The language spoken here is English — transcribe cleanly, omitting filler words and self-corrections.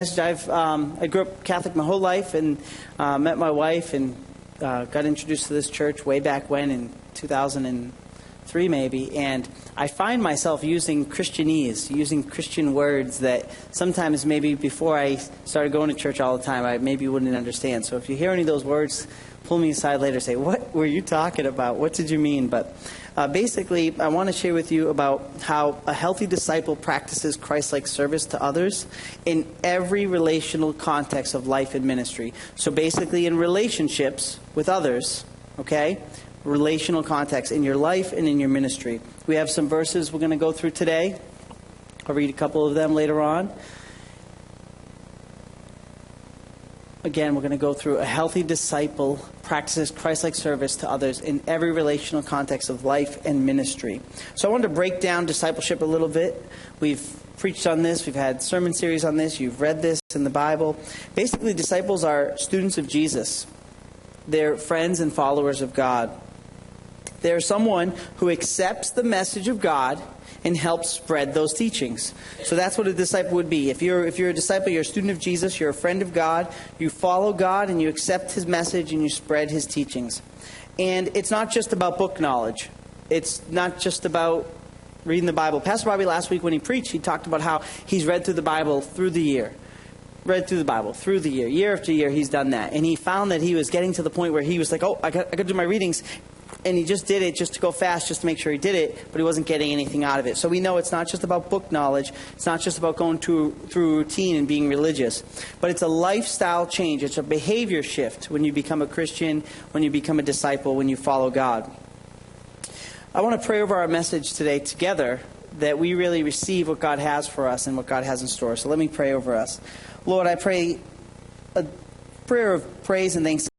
I grew up Catholic my whole life and met my wife and got introduced to this church way back when in 2003 maybe, and I find myself using Christianese, using Christian words that sometimes maybe before I started going to church all the time I maybe wouldn't understand. So if you hear any of those words, pull me aside later and say, what were you talking about? What did you mean? But basically, I want to share with you about how a healthy disciple practices Christ-like service to others in every relational context of life and ministry. So basically in relationships with others, okay? Relational context in your life and in your ministry. We have some verses we're going to go through today. I'll read a couple of them later on. Again, we're going to go through a healthy disciple practices Christ-like service to others in every relational context of life and ministry. So I wanted to break down discipleship a little bit. We've preached on this. We've had sermon series on this. You've read this in the Bible. Basically, disciples are students of Jesus. They're friends and followers of God. They're someone who accepts the message of God and help spread those teachings. So that's what a disciple would be. If you're a disciple, you're a student of Jesus, you're a friend of God, you follow God and you accept His message and you spread His teachings. And it's not just about book knowledge. It's not just about reading the Bible. Pastor Bobby last week when he preached, he talked about how he's read through the Bible through the year. Read through the Bible through the year. Year after year he's done that. And he found that he was getting to the point where he was like, I got to do my readings. And he just did it just to go fast, just to make sure he did it, but he wasn't getting anything out of it. So we know it's not just about book knowledge. It's not just about going through routine and being religious. But it's a lifestyle change. It's a behavior shift when you become a Christian, when you become a disciple, when you follow God. I want to pray over our message today together that we really receive what God has for us and what God has in store. So let me pray over us. Lord, I pray a prayer of praise and thanksgiving